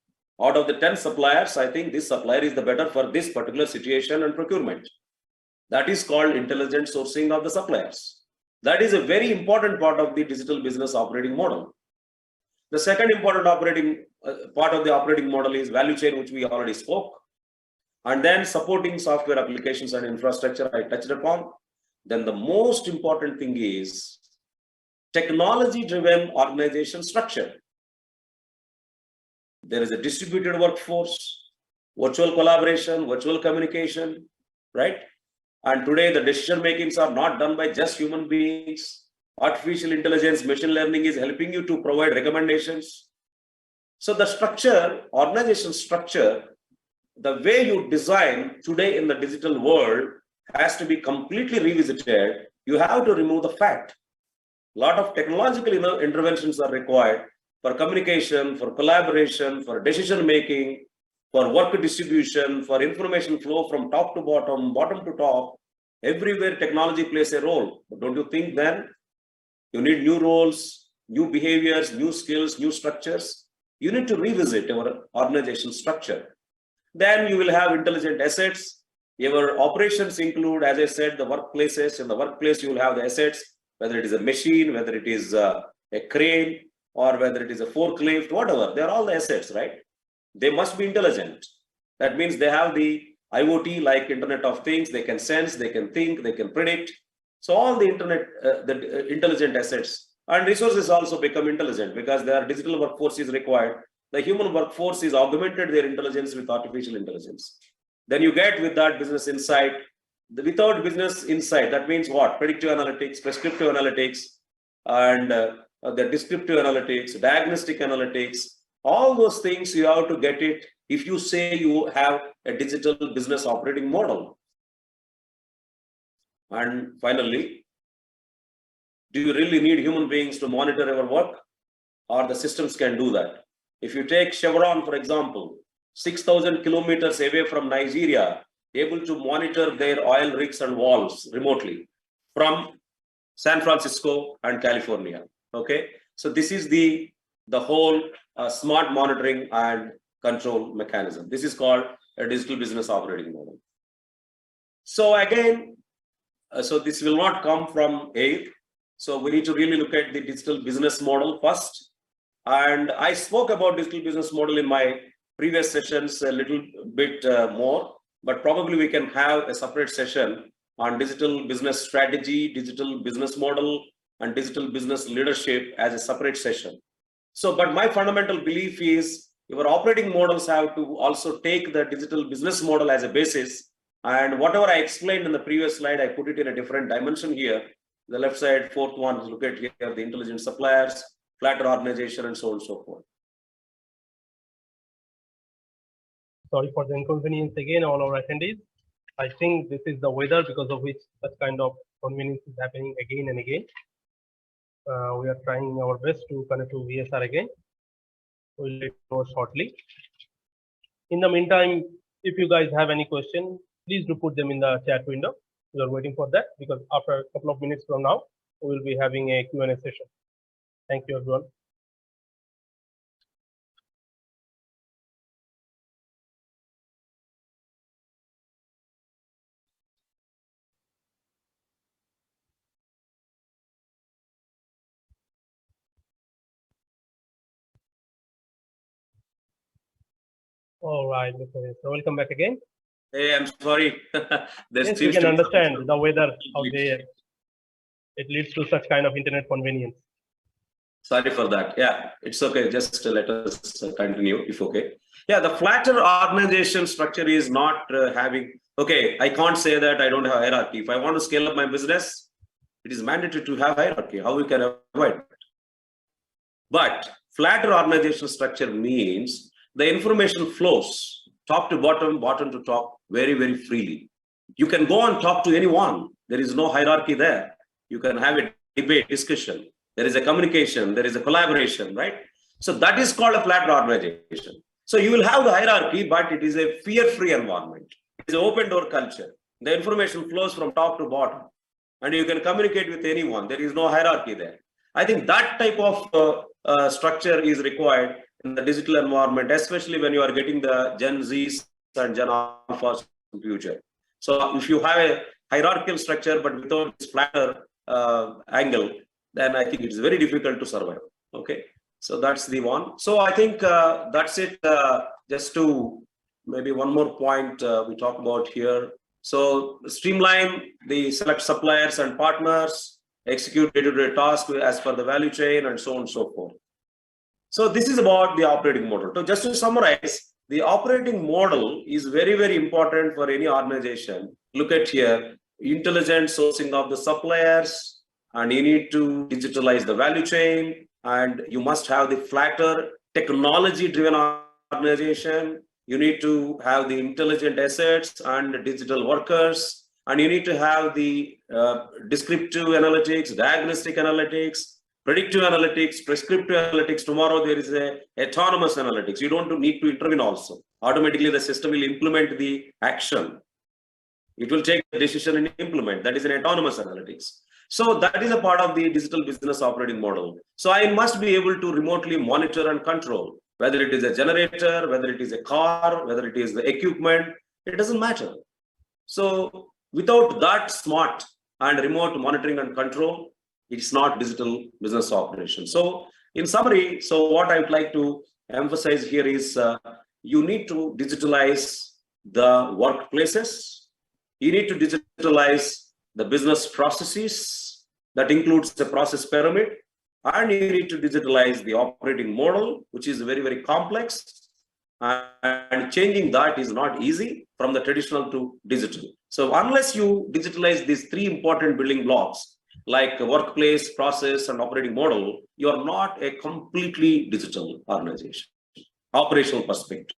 Out of the 10 suppliers, I think this supplier is the better for this particular situation and procurement. That is called intelligent sourcing of the suppliers. That is a very important part of the digital business operating model. The second important part of the operating model is value chain, which we already spoke. And then supporting software applications and infrastructure, I touched upon. Then the most important thing is technology-driven organization structure. There is a distributed workforce, virtual collaboration, virtual communication, right? And today the decision makings are not done by just human beings. Artificial intelligence, machine learning is helping you to provide recommendations. So the structure, organization structure, the way you design today in the digital world has to be completely revisited. You have to remove the fact. A lot of technological interventions are required for communication, for collaboration, for decision making, for work distribution, for information flow from top to bottom, bottom to top. Everywhere technology plays a role. But don't you think then you need new roles, new behaviors, new skills, new structures? You need to revisit your organization structure. Then you will have intelligent assets. Your operations include, as I said, the workplaces. In the workplace, you will have the assets, whether it is a machine, whether it is a crane, or whether it is a forklift, whatever. They're all the assets, right? They must be intelligent. That means they have the IoT, like Internet of Things. They can sense, they can think, they can predict. So all the intelligent assets and resources also become intelligent because their digital workforce is required. The human workforce is augmented their intelligence with artificial intelligence. Then you get with that business insight. Without business insight, that means what? Predictive analytics, prescriptive analytics, and the descriptive analytics, diagnostic analytics, all those things you have to get it if you say you have a digital business operating model. And finally, do you really need human beings to monitor your work, or the systems can do that? If you take Chevron, for example, 6,000 kilometers away from Nigeria, able to monitor their oil rigs and valves remotely from San Francisco and California. Okay, so this is the whole smart monitoring and control mechanism. This is called a digital business operating model. So again, so this will not come from air. So we need to really look at the digital business model first. And I spoke about digital business model in my previous sessions a little bit more, but probably we can have a separate session on digital business strategy, digital business model, and digital business leadership as a separate session. So, but my fundamental belief is your operating models have to also take the digital business model as a basis. And whatever I explained in the previous slide, I put it in a different dimension here. The left side, fourth one, look at here, the intelligent suppliers, flatter organization, and so on and so forth. Sorry for the inconvenience again, all our attendees. I think this is the weather because of which such kind of convenience is happening again and again. We are trying our best to connect to VSR again. We'll let you know shortly. In the meantime, if you guys have any question, please do put them in the chat window. We are waiting for that because after a couple of minutes from now, we will be having a Q&A session. Thank you, everyone. All right, Mr. So welcome back again. Hey, I'm sorry. Yes, we can understand the weather out there. It leads to such kind of internet convenience. Sorry for that. Yeah, it's okay. Just let us continue if okay. Yeah, the flatter organization structure is not having, okay, I can't say that I don't have hierarchy. If I want to scale up my business, it is mandatory to have hierarchy. How we can avoid it? But flatter organization structure means the information flows top to bottom, bottom to top very, very freely. You can go and talk to anyone. There is no hierarchy there. You can have a debate, discussion. There is a communication, there is a collaboration, right? So that is called a flat organization. So you will have the hierarchy, but it is a fear-free environment. It's an open door culture. The information flows from top to bottom and you can communicate with anyone. There is no hierarchy there. I think that type of structure is required in the digital environment, especially when you are getting the Gen Zs and Gen Alphas in the future. So if you have a hierarchical structure, but without this flatter angle, then I think it's very difficult to survive. Okay, so that's the one. So I think that's it. Just to maybe one more point we talk about here. So streamline the select suppliers and partners, execute day-to-day tasks as per the value chain, and so on and so forth. So this is about the operating model. So just to summarize, the operating model is very, very important for any organization. Look at here, intelligent sourcing of the suppliers, and you need to digitalize the value chain, and you must have the flatter technology-driven organization. You need to have the intelligent assets and digital workers, and you need to have the descriptive analytics, diagnostic analytics, predictive analytics, prescriptive analytics. Tomorrow there is a autonomous analytics. You don't need to intervene also. Automatically the system will implement the action. It will take the decision and implement. That is an autonomous analytics. So that is a part of the digital business operating model. So I must be able to remotely monitor and control, whether it is a generator, whether it is a car, whether it is the equipment, it doesn't matter. So without that smart and remote monitoring and control, it's not digital business operation. So in summary, so what I would like to emphasize here is you need to digitalize the workplaces. You need to digitalize the business processes. That includes the process pyramid. And you need to digitalize the operating model, which is very, very complex. And changing that is not easy from the traditional to digital. So unless you digitalize these three important building blocks, like workplace, process, and operating model, you are not a completely digital organization, operational perspective.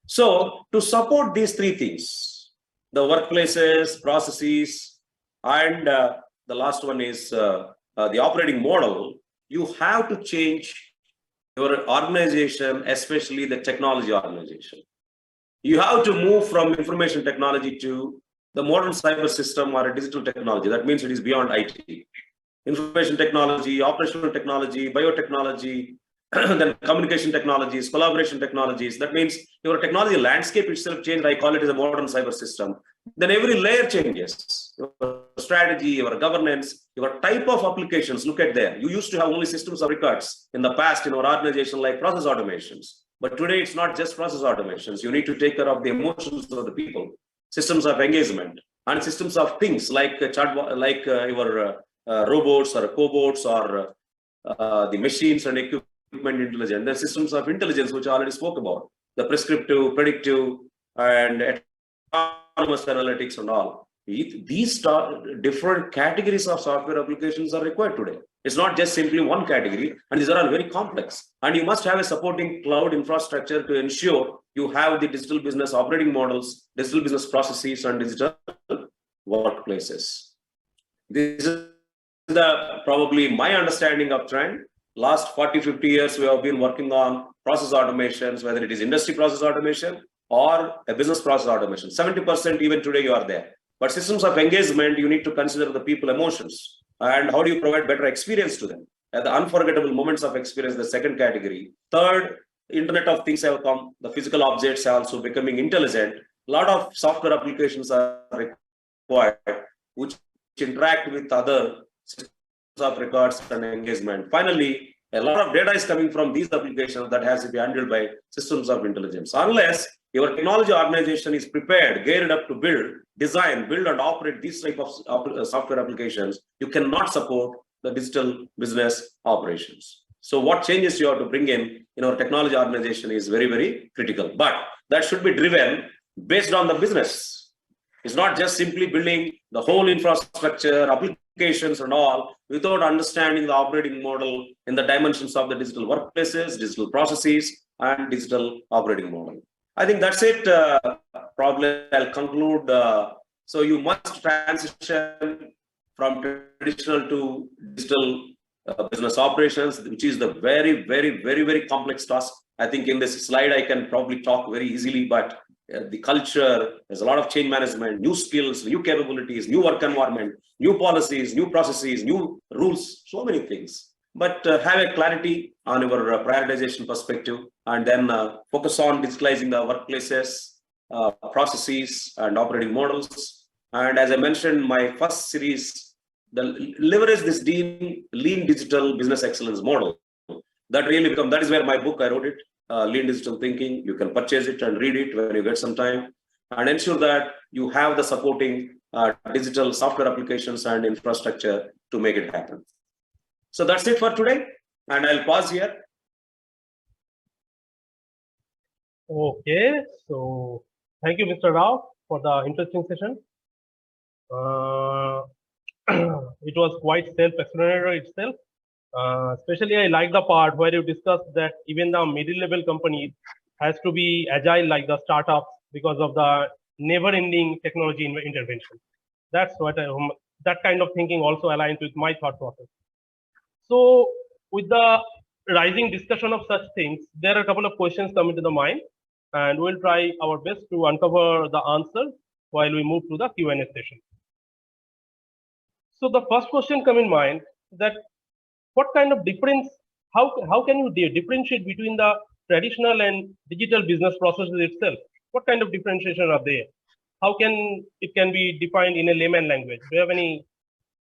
So to support these three things, the workplaces, processes, and the last one is the operating model, you have to change your organization, especially the technology organization. You have to move from information technology to the modern cyber system or a digital technology. That means it is beyond IT. Information technology, operational technology, biotechnology, then communication technologies, collaboration technologies. That means your technology landscape itself changed. I call it as a modern cyber system. Then every layer changes. Your strategy, your governance, your type of applications. Look at there. You used to have only systems of records in the past in our organization, like process automations. But today it's not just process automations. You need to take care of the emotions of the people, systems of engagement, and systems of things like chatbot, like your robots or cobots or the machines and equipment intelligence. The systems of intelligence, which I already spoke about, the prescriptive, predictive, and autonomous analytics and all. these different categories of software applications are required today. It's not just simply one category, and these are all very complex. And you must have a supporting cloud infrastructure to ensure you have the digital business operating models, digital business processes, and digital workplaces. This is probably my understanding of trend. Last 40, 50 years, we have been working on process automations, whether it is industry process automation or a business process automation. 70% even today you are there. But systems of engagement, you need to consider the people emotions and how do you provide better experience to them. And the unforgettable moments of experience, the second category. Third, Internet of Things have come. The physical objects are also becoming intelligent. A lot of software applications are required, which interact with other systems of records and engagement. Finally, a lot of data is coming from these applications that has to be handled by systems of intelligence. Unless your technology organization is prepared, geared up to build, design, build and operate these type of software applications, you cannot support the digital business operations. So what changes you have to bring in our technology organization is very, very critical. But that should be driven based on the business. It's not just simply building the whole infrastructure, applications and all, without understanding the operating model in the dimensions of the digital workplaces, digital processes, and digital operating model. I think that's it. Probably I'll conclude. So you must transition from traditional to digital business operations, which is the very, very, very, very complex task. I think in this slide, I can probably talk very easily, but the culture, there's a lot of change management, new skills, new capabilities, new work environment, new policies, new processes, new rules, so many things. But have a clarity on your prioritization perspective, and then focus on digitalizing the workplaces, processes, and operating models. And as I mentioned, my first series, leverage this lean digital business excellence model. That really that is where my book, I wrote it, Lean Digital Thinking. You can purchase it and read it when you get some time, and ensure that you have the supporting digital software applications and infrastructure to make it happen. So that's it for today, and I'll pause here. Okay, so thank you, Mr. Rao, for the interesting session. It was quite self-explanatory itself. Especially I like the part where you discussed that even the middle-level companies has to be agile like the startups because of the never-ending technology intervention. That's what that kind of thinking also aligns with my thought process. So with the rising discussion of such things, there are a couple of questions coming to the mind, and we'll try our best to uncover the answer while we move to the Q&A session. So the first question come in mind that what kind of difference, how can you differentiate between the traditional and digital business processes itself? What kind of differentiation are there? How can it be defined in a layman language? Do you have any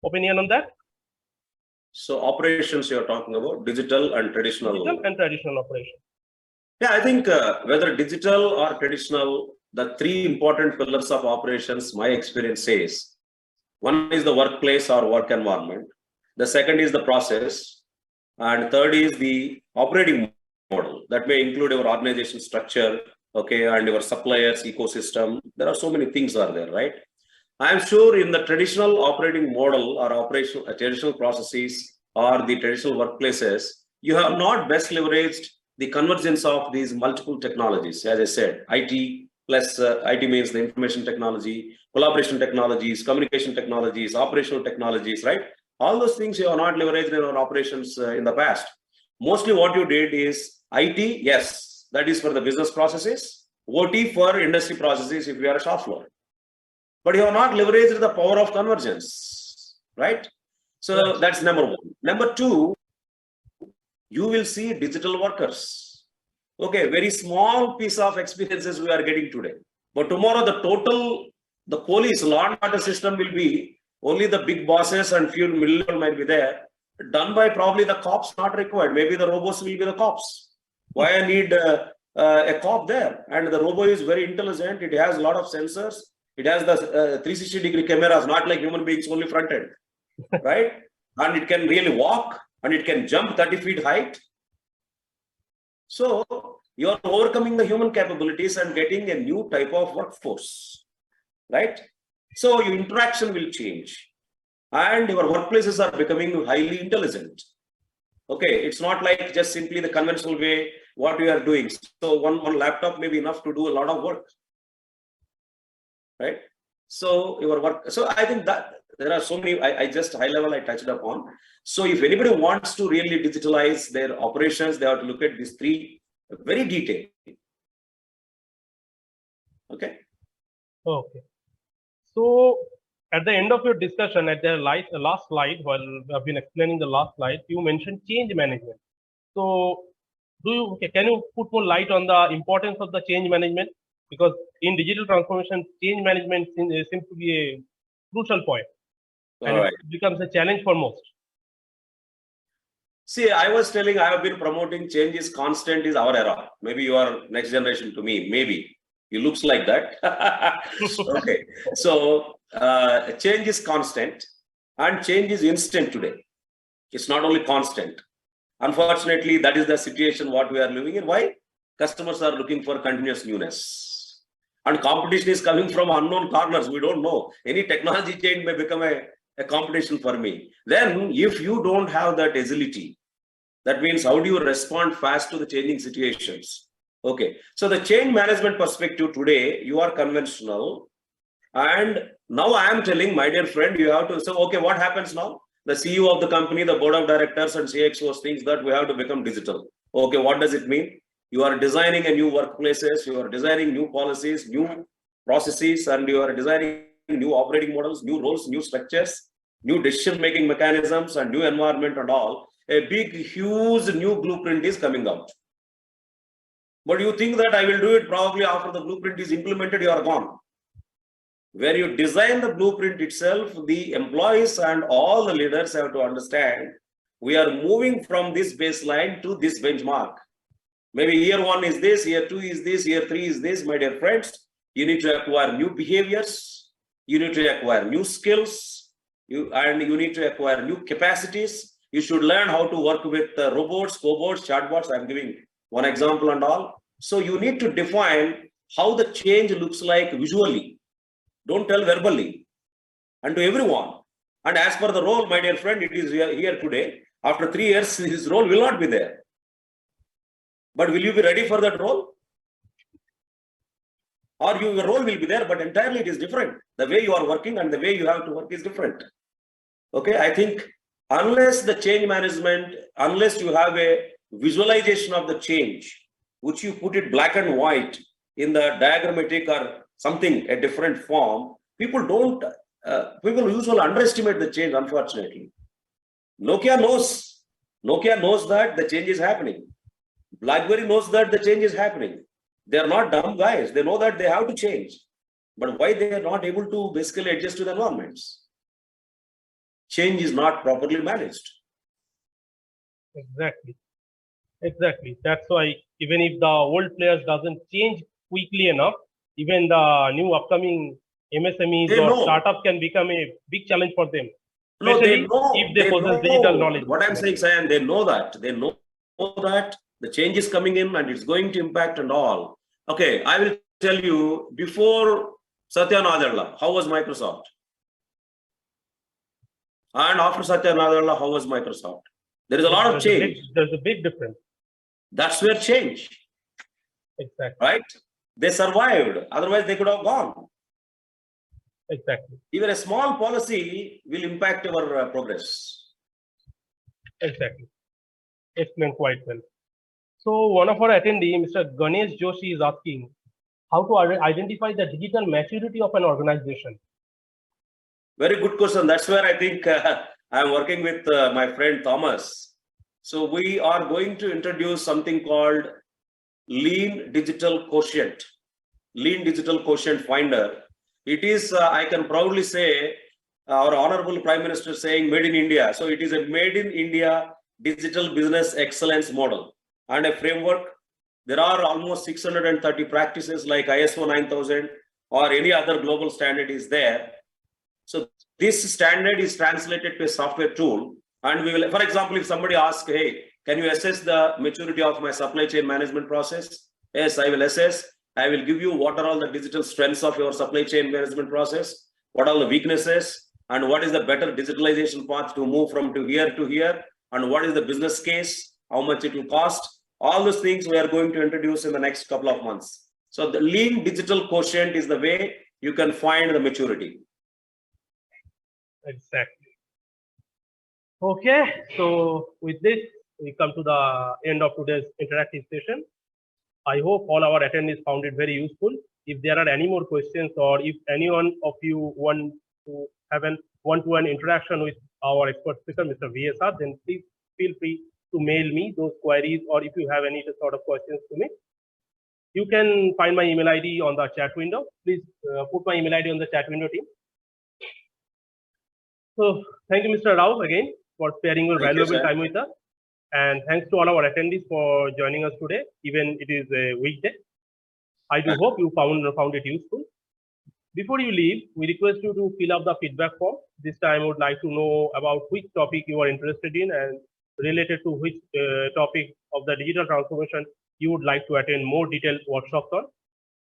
opinion on that? So operations you're talking about, digital and traditional. Digital and traditional operations. Yeah, I think whether digital or traditional, the three important pillars of operations, my experience says, one is the workplace or work environment. The second is the process. And third is the operating model. That may include your organization structure, okay, and your suppliers ecosystem. There are so many things are there, right? I'm sure in the traditional operating model or traditional processes or the traditional workplaces, you have not best leveraged the convergence of these multiple technologies. As I said, IT plus IT means the information technology, collaboration technologies, communication technologies, operational technologies, right? All those things you have not leveraged in our operations in the past. Mostly what you did is IT, yes, that is for the business processes, OT for industry processes if you are a shop floor. But you have not leveraged the power of convergence, right? So that's number one. Number two, you will see digital workers. Okay, very small piece of experiences we are getting today. But tomorrow the police law and order system will be only the big bosses and few middle might be there. Done by probably the cops not required. Maybe the robots will be the cops. Why I need a cop there? And the robot is very intelligent. It has a lot of sensors. It has the 360-degree cameras, not like human beings, only front-end, right? And it can really walk and it can jump 30 feet height. So you are overcoming the human capabilities and getting a new type of workforce, right? So your interaction will change and your workplaces are becoming highly intelligent. Okay, it's not like just simply the conventional way what we are doing. So one laptop may be enough to do a lot of work, right? So your work. So I think that there are so many. I just high level I touched upon. So if anybody wants to really digitalize their operations, they have to look at these three very detailed. Okay. Okay. So at the end of your discussion, at the last slide, while I've been explaining the last slide, you mentioned change management. So can you put more light on the importance of the change management? Because in digital transformation, change management seems to be a crucial point, and All right. it becomes a challenge for most. See, I was telling I have been promoting change is constant is our era. Maybe you are next generation to me. Maybe it looks like that. Okay. So change is constant and change is instant today. It's not only constant. Unfortunately, that is the situation what we are living in. Why? Customers are looking for continuous newness. And competition is coming from unknown corners. We don't know. Any technology change may become a competition for me. Then if you don't have that agility, that means how do you respond fast to the changing situations? Okay. So the change management perspective today, you are conventional. And now I am telling my dear friend, you have to, so okay, what happens now? The CEO of the company, the board of directors and CXOs thinks that we have to become digital. Okay, what does it mean? You are designing a new workplaces, you are designing new policies, new processes, and you are designing new operating models, new roles, new structures, new decision-making mechanisms, and new environment and all. A big, huge new blueprint is coming out. But you think that I will do it probably after the blueprint is implemented, you are gone. Where you design the blueprint itself, the employees and all the leaders have to understand we are moving from this baseline to this benchmark. Maybe year 1 is this, year 2 is this, year 3 is this. My dear friends, you need to acquire new behaviors, you need to acquire new skills, you need to acquire new capacities. You should learn how to work with robots, cobots, chatbots. I'm giving one example and all. So you need to define how the change looks like visually. Don't tell verbally and to everyone. And as per the role, my dear friend, it is here today. After 3 years, his role will not be there. But will you be ready for that role? Or your role will be there, but entirely it is different. The way you are working and the way you have to work is different. Okay, I think unless the change management, unless you have a visualization of the change, which you put it black and white in the diagrammatic or something, a different form, people usually underestimate the change, unfortunately. Nokia knows that the change is happening. BlackBerry knows that the change is happening. They are not dumb guys. They know that they have to change. But why they are not able to basically adjust to the environments? Change is not properly managed. Exactly. That's why even if the old players doesn't change quickly enough, even the new upcoming MSMEs or startups can become a big challenge for them. No, they know. If they possess digital knowledge. What I'm saying, Sayan, they know that. They know that the change is coming in and it's going to impact and all. Okay, I will tell you, before Satya Nadella, how was Microsoft? And after Satya Nadella, how was Microsoft? There is a lot of change. There's a big difference. That's where change. Exactly. Right? They survived. Otherwise, they could have gone. Exactly. Even a small policy will impact our progress. Exactly. Explained quite well. So one of our attendees, Mr. Ganesh Joshi, is asking how to identify the digital maturity of an organization. Very good question. That's where I think I'm working with my friend Thomas. So we are going to introduce something called Lean Digital Quotient Finder. It is, I can proudly say, our Honorable Prime Minister saying made in India. So it is a made in India digital business excellence model and a framework. There are almost 630 practices like ISO 9000 or any other global standard is there. So this standard is translated to a software tool. And we will, for example, if somebody asks, hey, can you assess the maturity of my supply chain management process? Yes, I will assess. I will give you what are all the digital strengths of your supply chain management process. what are the weaknesses, and what is the better digitalization path to move from here to here, and what is the business case, how much it will cost. All those things we are going to introduce in the next couple of months. So the lean digital quotient is the way you can find the maturity. Exactly. Okay, so with this, we come to the end of today's interactive session. I hope all our attendees found it very useful. If there are any more questions, or if anyone of you want to have an one-to-one interaction with our expert speaker, Mr. VSR, then please feel free to mail me those queries, or if you have any sort of questions to me. You can find my email ID on the chat window. Please put my email ID on the chat window, team. So thank you, Mr. Rao, again, for sparing your valuable time with us. And thanks to all our attendees for joining us today, even it is a weekday. I do hope you found it useful. Before you leave, we request you to fill up the feedback form. This time, I would like to know about which topic you are interested in and related to which topic of the digital transformation you would like to attend more detailed workshops on.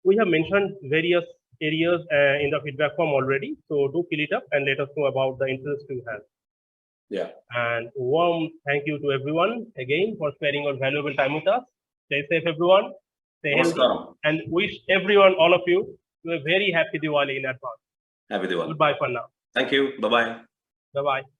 We have mentioned various areas in the feedback form already, so do fill it up and let us know about the interest you have. Yeah. And warm thank you to everyone again for sparing your valuable time with us. Stay safe, everyone. Stay healthy, and wish everyone, all of you, a very happy Diwali in advance. Happy Diwali. Goodbye for now. Thank you. Bye-bye. Bye-bye.